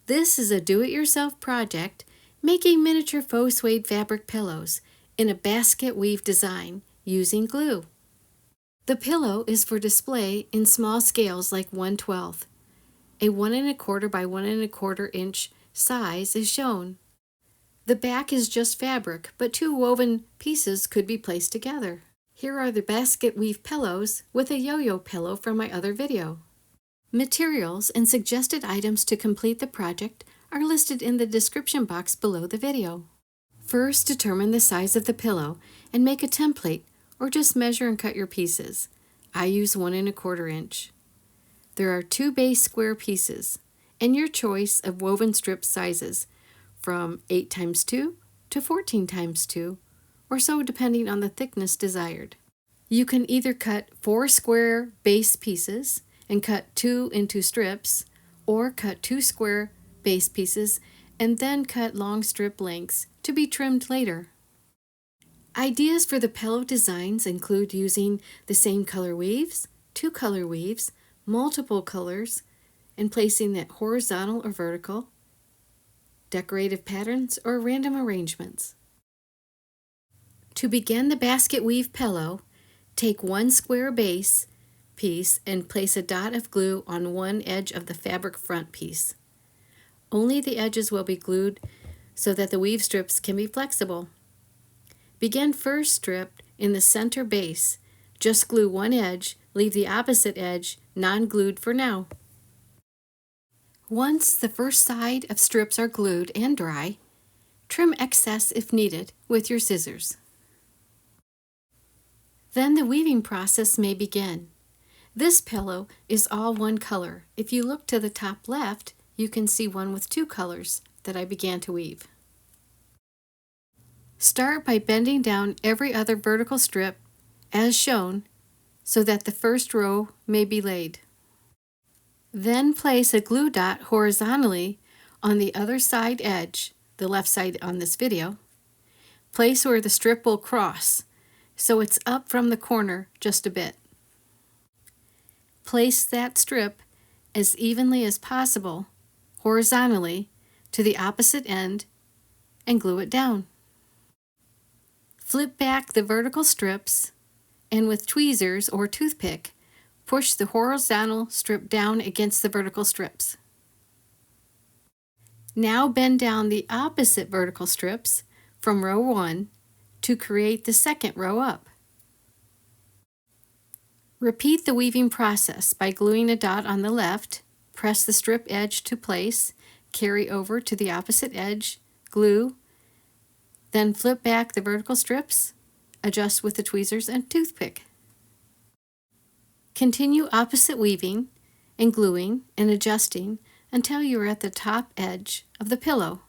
This is a do-it-yourself project making miniature faux suede fabric pillows in a basket weave design using glue. The pillow is for display in small scales like 1/12. A 1 1/4 by 1 1/4 inch size is shown. The back is just fabric, but two woven pieces could be placed together. Here are the basket weave pillows with a yo-yo pillow from my other video. Materials and suggested items to complete the project are listed in the description box below the video. First, determine the size of the pillow and make a template or just measure and cut your pieces. I use 1 1/4 inch. There are 2 base square pieces and your choice of woven strip sizes from 8x2 to 14x2 or so depending on the thickness desired. You can either cut 4 square base pieces and cut 2 into strips, or cut 2 square base pieces and then cut long strip lengths to be trimmed later. Ideas for the pillow designs include using the same color weaves, 2 color weaves, multiple colors, and placing it horizontal or vertical, decorative patterns, or random arrangements. To begin the basket weave pillow, take 1 square base piece and place a dot of glue on one edge of the fabric front piece. Only the edges will be glued so that the weave strips can be flexible. Begin first strip in the center base. Just glue one edge, leave the opposite edge non-glued for now. Once the first side of strips are glued and dry, trim excess if needed with your scissors. Then the weaving process may begin. This pillow is all one color. If you look to the top left, you can see one with 2 colors that I began to weave. Start by bending down every other vertical strip as shown so that the first row may be laid. Then place a glue dot horizontally on the other side edge, the left side on this video. Place where the strip will cross, so it's up from the corner just a bit. Place that strip as evenly as possible horizontally to the opposite end and glue it down. Flip back the vertical strips and with tweezers or toothpick, push the horizontal strip down against the vertical strips. Now bend down the opposite vertical strips from row 1 to create the second row up. Repeat the weaving process by gluing a dot on the left, press the strip edge to place, carry over to the opposite edge, glue, then flip back the vertical strips, adjust with the tweezers and toothpick. Continue opposite weaving and gluing and adjusting until you are at the top edge of the pillow.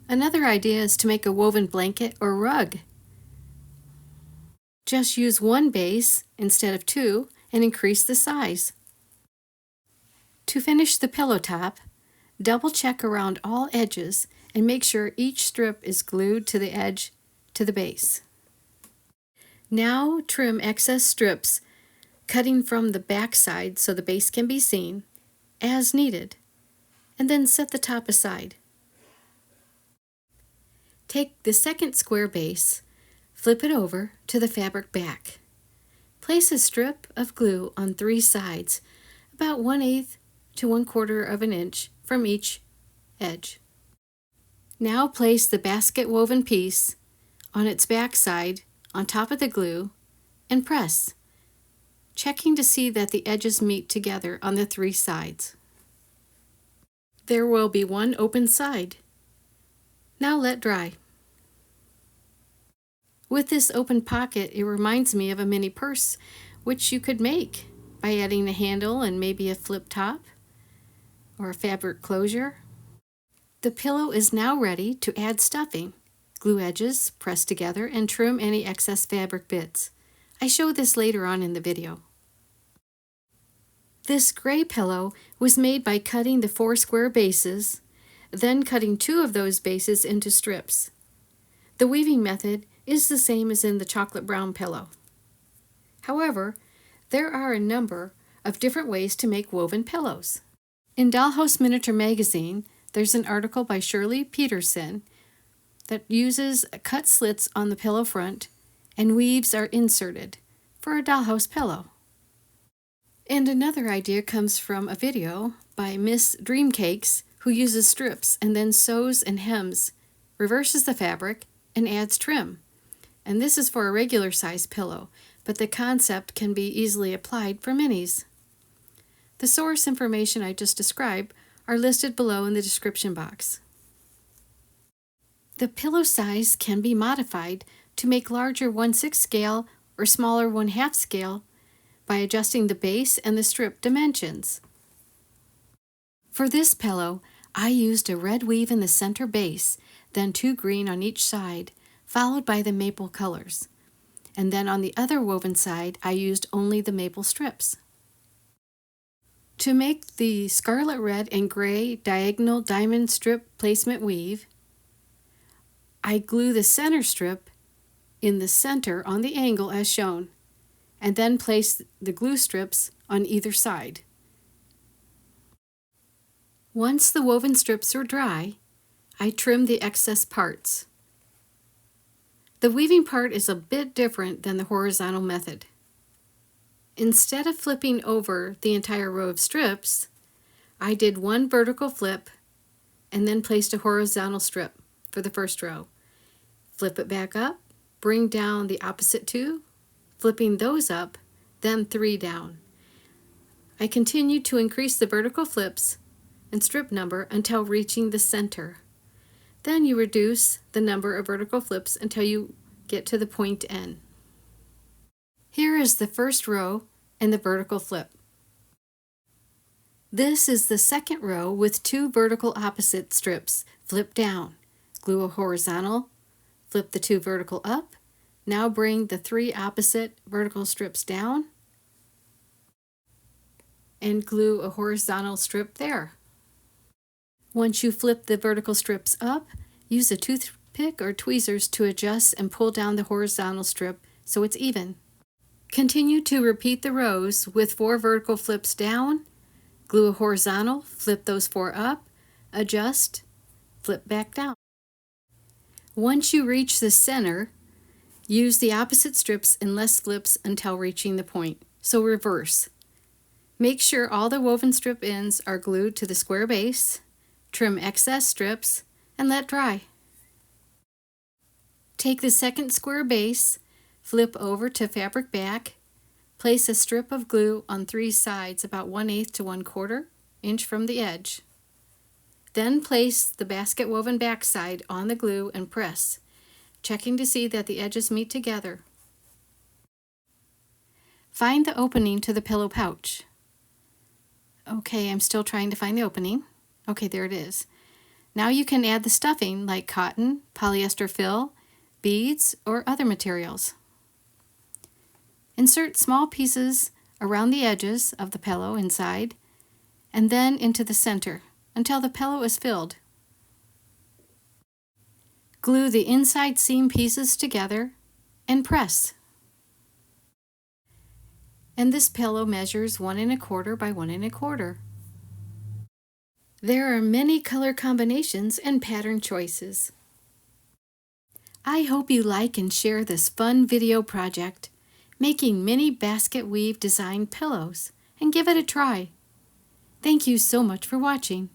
Another idea is to make a woven blanket or rug. Just use 1 base instead of 2 and increase the size. To finish the pillow top, double check around all edges and make sure each strip is glued to the edge to the base. Now trim excess strips, cutting from the back side so the base can be seen, as needed, and then set the top aside. Take the second square base, flip it over to the fabric back. Place a strip of glue on 3 sides, about 1/8 to 1/4 of an inch from each edge. Now place the basket woven piece on its back side on top of the glue and press, checking to see that the edges meet together on the 3 sides. There will be 1 open side. Now let dry. With this open pocket, it reminds me of a mini purse, which you could make by adding a handle and maybe a flip top or a fabric closure. The pillow is now ready to add stuffing. Glue edges, press together, and trim any excess fabric bits. I show this later on in the video. This gray pillow was made by cutting the 4 square bases, then cutting 2 of those bases into strips. The weaving method is the same as in the chocolate brown pillow. However, there are a number of different ways to make woven pillows. In Dollhouse Miniature Magazine, there's an article by Shirley Peterson that uses cut slits on the pillow front and weaves are inserted for a dollhouse pillow. And another idea comes from a video by Miss Dreamcakes, who uses strips and then sews and hems, reverses the fabric, and adds trim. And this is for a regular size pillow, but the concept can be easily applied for minis. The source information I just described are listed below in the description box. The pillow size can be modified to make larger 1/6 scale or smaller 1/2 scale by adjusting the base and the strip dimensions. For this pillow, I used a red weave in the center base, then 2 green on each side, followed by the maple colors. And then on the other woven side, I used only the maple strips. To make the scarlet red and gray diagonal diamond strip placement weave, I glue the center strip in the center on the angle as shown, and then place the glue strips on either side. Once the woven strips are dry, I trim the excess parts. The weaving part is a bit different than the horizontal method. Instead of flipping over the entire row of strips, I did one vertical flip and then placed a horizontal strip for the first row. Flip it back up, bring down the opposite 2, flipping those up, then 3 down. I continued to increase the vertical flips and strip number until reaching the center. Then you reduce the number of vertical flips until you get to the point end. Here is the first row and the vertical flip. This is the second row with 2 vertical opposite strips. Flip down, glue a horizontal, flip the 2 vertical up. Now bring the 3 opposite vertical strips down and glue a horizontal strip there. Once you flip the vertical strips up, use a toothpick or tweezers to adjust and pull down the horizontal strip so it's even. Continue to repeat the rows with 4 vertical flips down, glue a horizontal, flip those 4 up, adjust, flip back down. Once you reach the center, use the opposite strips in less flips until reaching the point. So reverse. Make sure all the woven strip ends are glued to the square base, trim excess strips, and let dry. Take the second square base, flip over to fabric back, place a strip of glue on 3 sides about 1/8 to 1/4 inch from the edge. Then place the basket woven back side on the glue and press, checking to see that the edges meet together. Find the opening to the pillow pouch. Okay, I'm still trying to find the opening. Okay, there it is. Now you can add the stuffing like cotton, polyester fill, beads, or other materials. Insert small pieces around the edges of the pillow inside and then into the center until the pillow is filled. Glue the inside seam pieces together and press. And this pillow measures 1 1/4 by 1 1/4. There are many color combinations and pattern choices. I hope you like and share this fun video project, making mini basket weave design pillows, and give it a try. Thank you so much for watching.